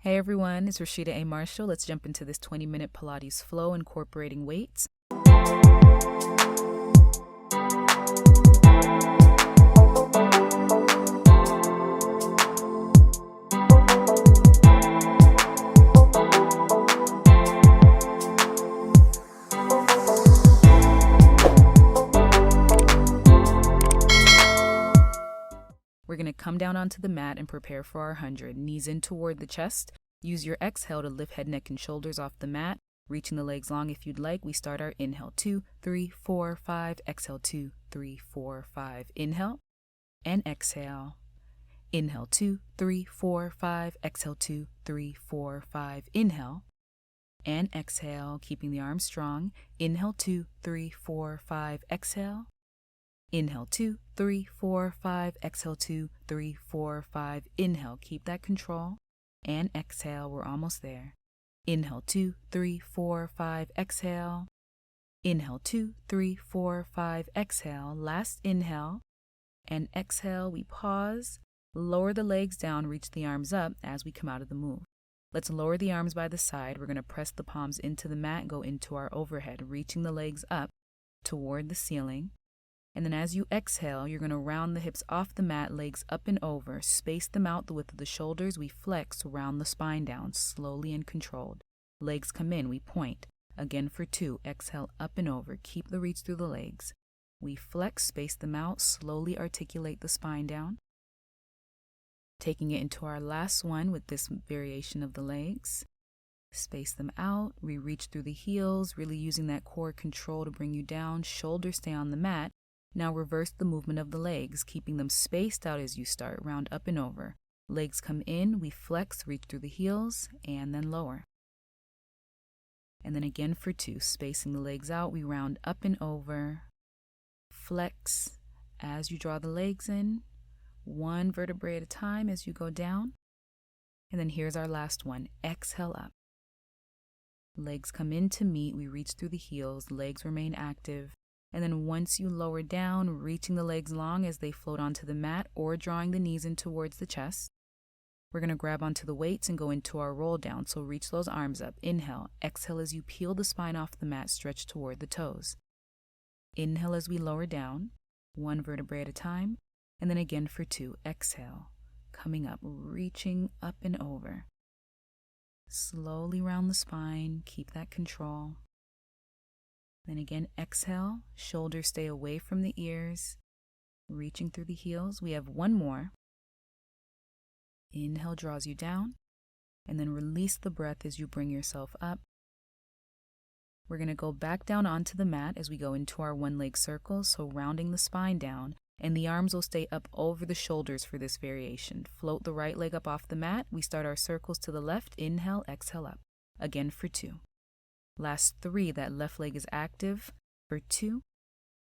Hey everyone, it's Rashida A. Marshall. Let's jump into this 20-minute Pilates flow incorporating weights. We're going to come down onto the mat and prepare for our 100. Knees in toward the chest. Use your exhale to lift head, neck, and shoulders off the mat, reaching the legs long if you'd like. We start our inhale, 2, 3, 4, 5. Exhale, 2, 3, 4, 5. Inhale and exhale. Inhale, 2, 3, 4, 5. Exhale, 2, 3, 4, 5. Inhale and exhale, keeping the arms strong. Inhale, 2, 3, 4, 5. Exhale. Inhale, 2, 3, 4, 5. Exhale, 2, 3, 4, 5. Inhale, keep that control. And exhale, we're almost there. Inhale, 2, 3, 4, 5. Exhale. Inhale, 2, 3, 4, 5. Exhale. Last inhale. And exhale, we pause. Lower the legs down, reach the arms up as we come out of the move. Let's lower the arms by the side. We're going to press the palms into the mat, go into our overhead, reaching the legs up toward the ceiling. And then as you exhale, you're going to round the hips off the mat, legs up and over. Space them out the width of the shoulders. We flex, round the spine down, slowly and controlled. Legs come in, we point. Again for 2, exhale up and over. Keep the reach through the legs. We flex, space them out, slowly articulate the spine down. Taking it into our last one with this variation of the legs. Space them out. We reach through the heels, really using that core control to bring you down. Shoulders stay on the mat. Now reverse the movement of the legs, keeping them spaced out as you start. Round up and over. Legs come in, we flex, reach through the heels, and then lower. And then again for 2, spacing the legs out, we round up and over. Flex as you draw the legs in, one vertebrae at a time as you go down. And then here's our last one. Exhale up. Legs come in to meet, we reach through the heels, legs remain active. And then once you lower down, reaching the legs long as they float onto the mat or drawing the knees in towards the chest. We're going to grab onto the weights and go into our roll down. So reach those arms up. Inhale. Exhale as you peel the spine off the mat, stretch toward the toes. Inhale as we lower down, one vertebrae at a time. And then again for 2. Exhale. Coming up, reaching up and over. Slowly round the spine. Keep that control. Then again, exhale, shoulders stay away from the ears, reaching through the heels. We have one more. Inhale draws you down, and then release the breath as you bring yourself up. We're going to go back down onto the mat as we go into our one-leg circle, so rounding the spine down, and the arms will stay up over the shoulders for this variation. Float the right leg up off the mat. We start our circles to the left. Inhale, exhale up. Again for 2. Last 3, that left leg is active for 2.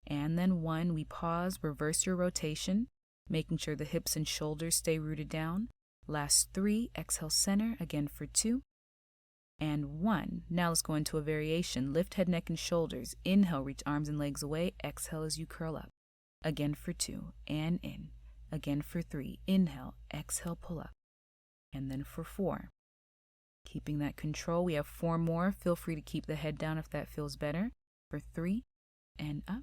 And then 1, we pause, reverse your rotation, making sure the hips and shoulders stay rooted down. Last 3, exhale center, again for 2. And 1. Now let's go into a variation. Lift head, neck, and shoulders. Inhale, reach arms and legs away. Exhale as you curl up. Again for 2. And in. Again for 3. Inhale, exhale, pull up. And then for 4. Keeping that control, we have 4 more. Feel free to keep the head down if that feels better. For 3, and up.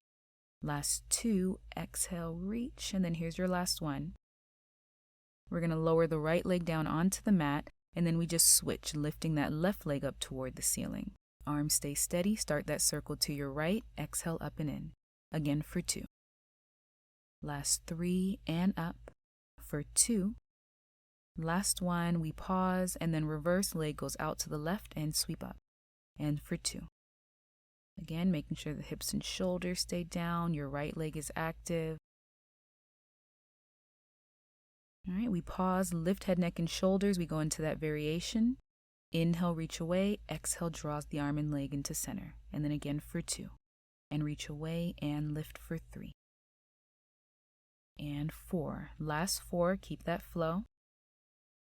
Last 2, exhale, reach, and then here's your last one. We're going to lower the right leg down onto the mat, and then we just switch, lifting that left leg up toward the ceiling. Arms stay steady, start that circle to your right, exhale up and in. Again for 2. Last 3, and up. For 2. Last one, we pause, and then reverse leg goes out to the left and sweep up. And for 2. Again, making sure the hips and shoulders stay down, your right leg is active. All right, we pause, lift head, neck, and shoulders. We go into that variation. Inhale, reach away. Exhale, draws the arm and leg into center. And then again for 2. And reach away and lift for 3. And 4. Last 4, keep that flow.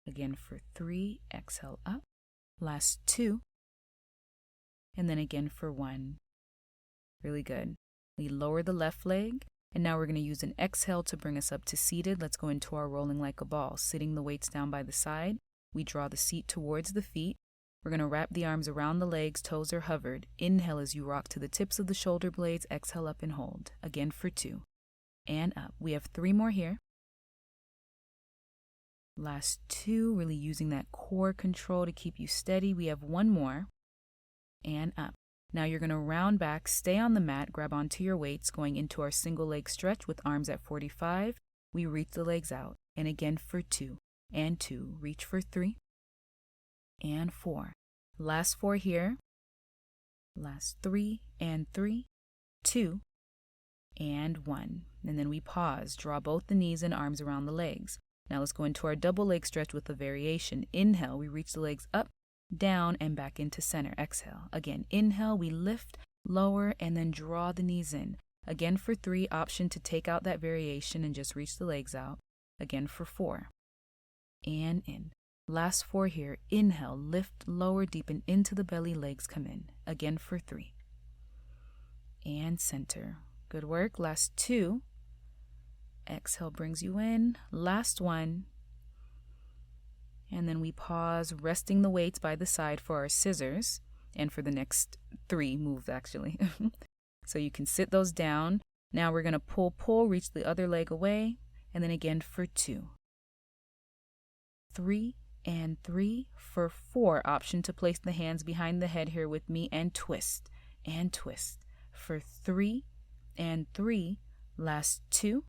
Again for 3, exhale up. Last 2. And then again for 1. Really good. We lower the left leg, and now we're going to use an exhale to bring us up to seated. Let's go into our rolling like a ball, sitting the weights down by the side. We draw the seat towards the feet. We're going to wrap the arms around the legs, toes are hovered. Inhale as you rock to the tips of the shoulder blades. Exhale up and hold. Again for 2. And up. We have 3 more here. Last 2, really using that core control to keep you steady. We have 1 more. And up. Now you're going to round back, stay on the mat, grab onto your weights, going into our single leg stretch with arms at 45. We reach the legs out. And again for 2. And 2. Reach for 3. And 4. Last 4 here. Last 3 and 3, 2, and 1. And then we pause. Draw both the knees and arms around the legs. Now let's go into our double leg stretch with a variation. Inhale, we reach the legs up, down, and back into center. Exhale. Again, inhale, we lift, lower, and then draw the knees in. Again for 3, option to take out that variation and just reach the legs out. Again for 4. And in. Last 4 here. Inhale, lift, lower, deepen into the belly, legs come in. Again for 3. And center. Good work. Last 2. Exhale brings you in. Last 1. And then we pause, resting the weights by the side for our scissors. And for the next 3 moves, actually. So you can sit those down. Now we're going to pull, reach the other leg away. And then again for 2. 3. And 3 for 4. Option to place the hands behind the head here with me and twist. And twist. For 3 and 3. Last 2.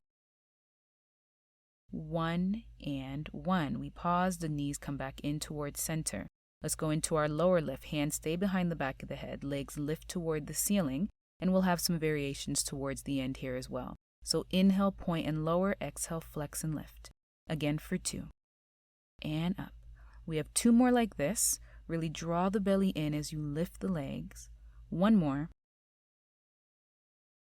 1 and 1. We pause. The knees come back in towards center. Let's go into our lower lift. Hands stay behind the back of the head. Legs lift toward the ceiling. And we'll have some variations towards the end here as well. So inhale, point and lower. Exhale, flex and lift. Again for 2. And up. We have 2 more like this. Really draw the belly in as you lift the legs. 1 more.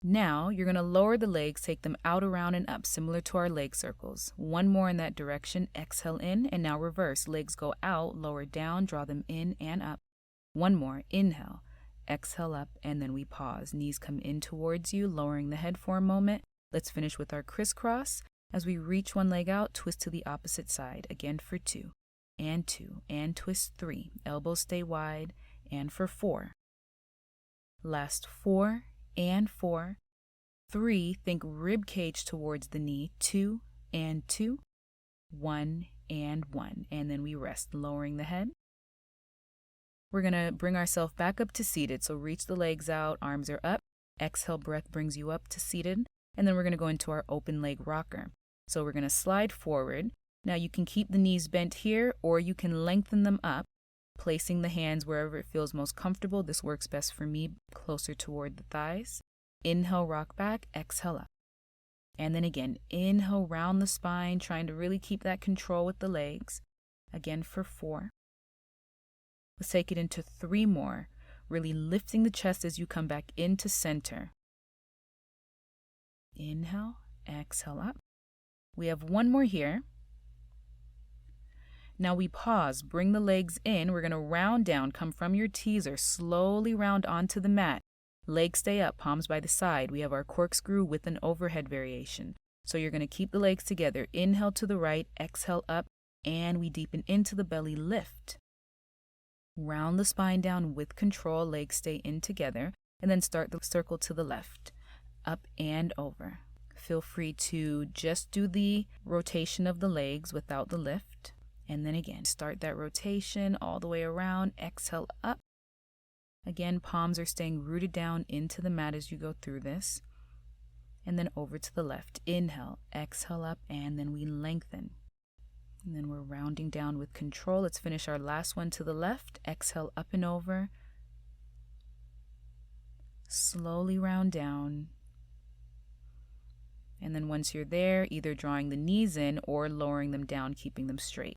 Now you're going to lower the legs, take them out, around, and up, similar to our leg circles. 1 more in that direction. Exhale in, and now reverse. Legs go out, lower down, draw them in and up. 1 more. Inhale. Exhale up, and then we pause. Knees come in towards you, lowering the head for a moment. Let's finish with our crisscross. As we reach 1 leg out, twist to the opposite side. Again for 2. And 2, and twist 3. Elbows stay wide, and for 4. Last 4 and 4. 3, think rib cage towards the knee. 2 and 2. 1 and 1. And then we rest, lowering the head. We're going to bring ourselves back up to seated. So reach the legs out, arms are up. Exhale, breath brings you up to seated. And then we're going to go into our open leg rocker. So we're going to slide forward. Now you can keep the knees bent here, or you can lengthen them up, placing the hands wherever it feels most comfortable. This works best for me, closer toward the thighs. Inhale, rock back, exhale up. And then again, inhale, round the spine, trying to really keep that control with the legs. Again for 4. Let's take it into 3 more, really lifting the chest as you come back into center. Inhale, exhale up. We have 1 more here. Now we pause, bring the legs in. We're going to round down, come from your teaser, slowly round onto the mat. Legs stay up, palms by the side. We have our corkscrew with an overhead variation. So you're going to keep the legs together. Inhale to the right, exhale up, and we deepen into the belly, lift. Round the spine down with control, legs stay in together, and then start the circle to the left, up and over. Feel free to just do the rotation of the legs without the lift. And then again, start that rotation all the way around. Exhale up. Again, palms are staying rooted down into the mat as you go through this. And then over to the left. Inhale, exhale up, and then we lengthen. And then we're rounding down with control. Let's finish our last one to the left. Exhale up and over. Slowly round down. And then once you're there, either drawing the knees in or lowering them down, keeping them straight.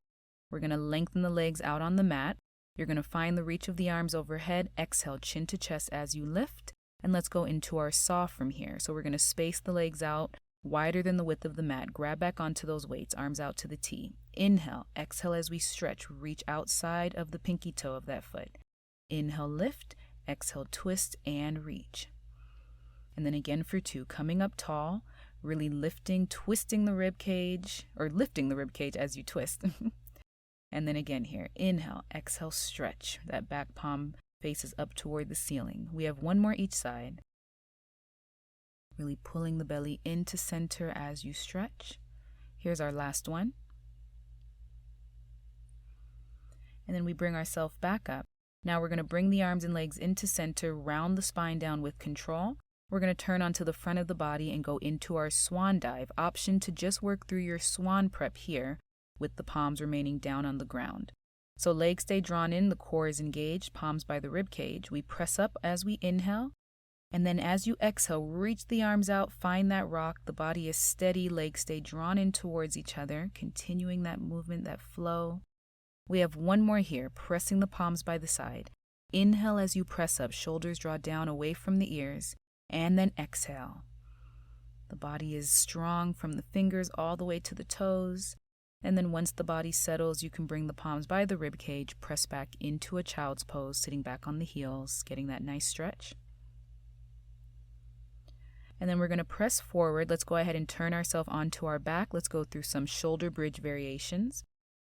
We're going to lengthen the legs out on the mat. You're going to find the reach of the arms overhead. Exhale, chin to chest as you lift. And let's go into our saw from here. So we're going to space the legs out wider than the width of the mat. Grab back onto those weights, arms out to the T. Inhale, exhale as we stretch. Reach outside of the pinky toe of that foot. Inhale, lift. Exhale, twist and reach. And then again for 2, coming up tall, really lifting, twisting the rib cage, or lifting the rib cage as you twist. And then again here, inhale, exhale, stretch. That back palm faces up toward the ceiling. We have one more each side. Really pulling the belly into center as you stretch. Here's our last one. And then we bring ourselves back up. Now we're going to bring the arms and legs into center, round the spine down with control. We're going to turn onto the front of the body and go into our swan dive. Option to just work through your swan prep here with the palms remaining down on the ground. So legs stay drawn in, the core is engaged, palms by the rib cage. We press up as we inhale. And then as you exhale, reach the arms out, find that rock. The body is steady, legs stay drawn in towards each other, continuing that movement, that flow. We have one more here, pressing the palms by the side. Inhale as you press up, shoulders draw down away from the ears, and then exhale. The body is strong from the fingers all the way to the toes. And then once the body settles, you can bring the palms by the rib cage, press back into a child's pose, sitting back on the heels, getting that nice stretch. And then we're going to press forward. Let's go ahead and turn ourselves onto our back. Let's go through some shoulder bridge variations.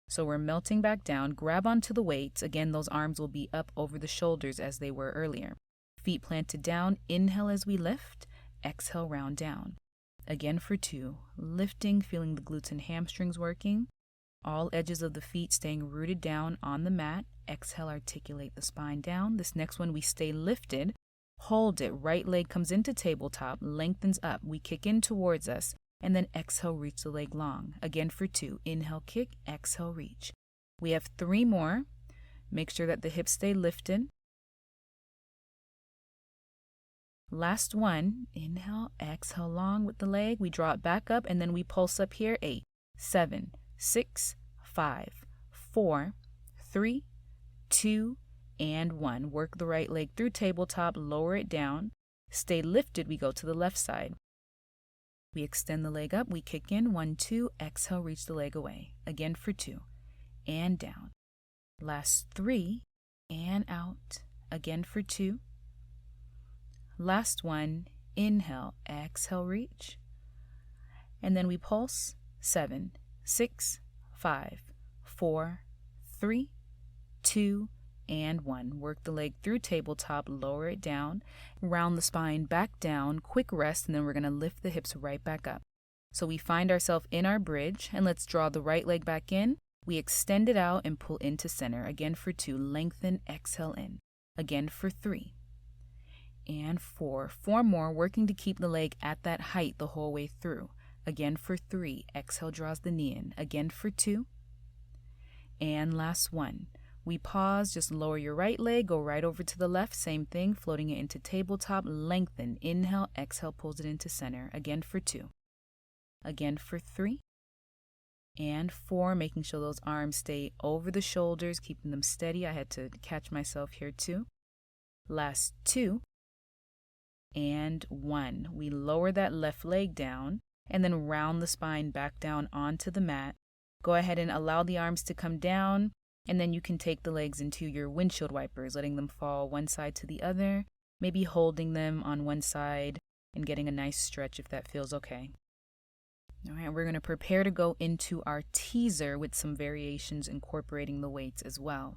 So we're melting back down, grab onto the weights. Again, those arms will be up over the shoulders as they were earlier. Feet planted down, inhale as we lift, exhale, round down. Again for 2, lifting, feeling the glutes and hamstrings working. All edges of the feet staying rooted down on the mat. Exhale, articulate the spine down. This next one, we stay lifted. Hold it. Right leg comes into tabletop, lengthens up. We kick in towards us, and then exhale, reach the leg long. Again for 2. Inhale, kick, exhale, reach. We have 3 more. Make sure that the hips stay lifted. Last one. Inhale, exhale, long with the leg. We draw it back up, and then we pulse up here. 8, 7, 6, 5, 4, 3, 2, and 1. Work the right leg through tabletop, lower it down. Stay lifted, we go to the left side. We extend the leg up, we kick in, 1, 2, exhale, reach the leg away. Again for 2, and down. Last 3, and out. Again for 2. Last one, inhale, exhale, reach. And then we pulse, 7, 6, 5, 4, 3, 2, and 1. Work the leg through tabletop, lower it down, round the spine back down, quick rest, and then we're going to lift the hips right back up. So we find ourselves in our bridge, and let's draw the right leg back in. We extend it out and pull into center. Again for 2, lengthen, exhale in. Again for 3, and 4. 4 more, working to keep the leg at that height the whole way through. Again for 3, exhale, draws the knee in. Again for 2, and last one. We pause, just lower your right leg, go right over to the left, same thing, floating it into tabletop, lengthen, inhale, exhale, pulls it into center. Again for 2, again for 3, and 4, making sure those arms stay over the shoulders, keeping them steady. I had to catch myself here too. Last 2, and 1. We lower that left leg down, and then round the spine back down onto the mat. Go ahead and allow the arms to come down. And then you can take the legs into your windshield wipers, letting them fall one side to the other, maybe holding them on one side and getting a nice stretch if that feels okay. All right, we're going to prepare to go into our teaser with some variations incorporating the weights as well.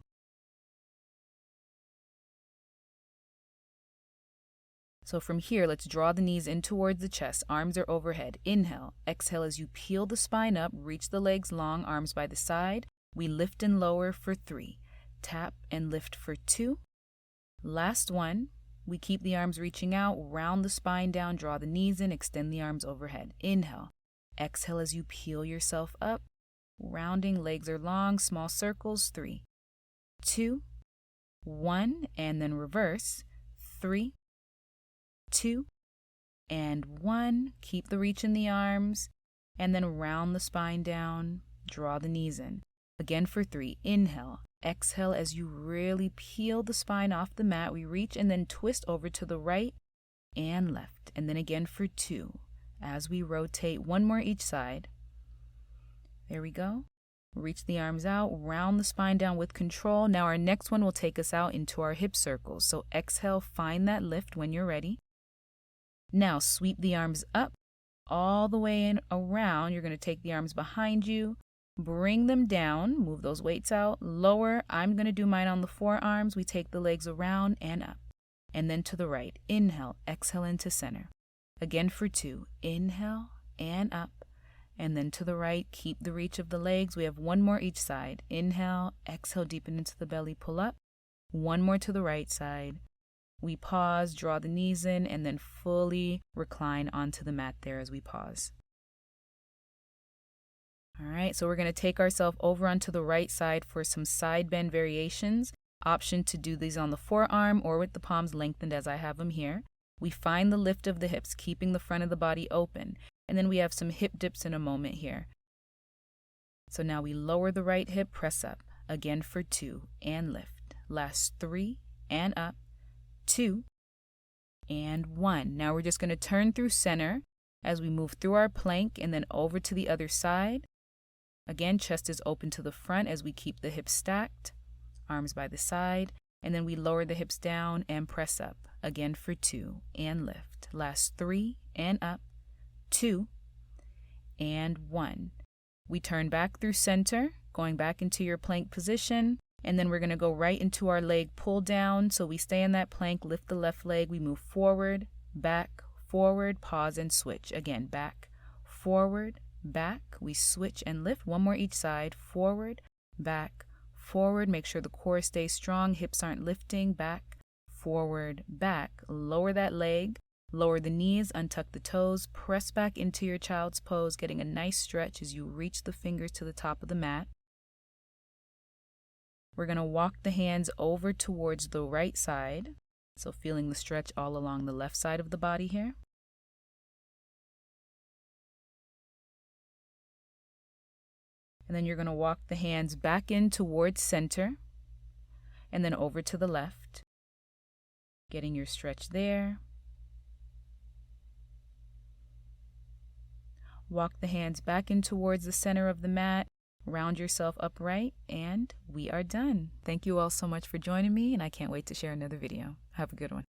So from here, let's draw the knees in towards the chest. Arms are overhead. Inhale, exhale as you peel the spine up, reach the legs long, arms by the side. We lift and lower for 3, tap and lift for 2. Last one, we keep the arms reaching out, round the spine down, draw the knees in, extend the arms overhead. Inhale, exhale as you peel yourself up, rounding, legs are long, small circles, 3, 2, 1, and then reverse, 3, 2, and 1. Keep the reach in the arms, and then round the spine down, draw the knees in. Again for 3, inhale, exhale as you really peel the spine off the mat. We reach and then twist over to the right and left. And then again for 2, as we rotate, 1 more each side. There we go. Reach the arms out, round the spine down with control. Now our next one will take us out into our hip circles. So exhale, find that lift when you're ready. Now sweep the arms up all the way and around. You're going to take the arms behind you. Bring them down, move those weights out, lower. I'm going to do mine on the forearms. We take the legs around and up, and then to the right. Inhale, exhale into center. Again for 2. Inhale and up, and then to the right. Keep the reach of the legs. We have 1 more each side. Inhale, exhale, deepen into the belly, pull up. 1 more to the right side. We pause, draw the knees in, and then fully recline onto the mat there as we pause. All right, so we're going to take ourselves over onto the right side for some side bend variations. Option to do these on the forearm or with the palms lengthened as I have them here. We find the lift of the hips, keeping the front of the body open. And then we have some hip dips in a moment here. So now we lower the right hip, press up. Again for 2 and lift. Last 3 and up. 2 and 1. Now we're just going to turn through center as we move through our plank and then over to the other side. Again, chest is open to the front as we keep the hips stacked, arms by the side, and then we lower the hips down and press up. Again for 2 and lift. Last 3 and up. 2 and 1. We turn back through center, going back into your plank position. And then we're going to go right into our leg pull down. So we stay in that plank, lift the left leg. We move forward, back, forward, pause, and switch. Again, back, forward, back. We switch and lift. 1 more each side. Forward, back, forward. Make sure the core stays strong. Hips aren't lifting. Back, forward, back. Lower that leg. Lower the knees, untuck the toes. Press back into your child's pose, getting a nice stretch as you reach the fingers to the top of the mat. We're going to walk the hands over towards the right side, so feeling the stretch all along the left side of the body here. And then you're going to walk the hands back in towards center, and then over to the left, getting your stretch there. Walk the hands back in towards the center of the mat. Round yourself upright, and we are done. Thank you all so much for joining me, and I can't wait to share another video. Have a good one.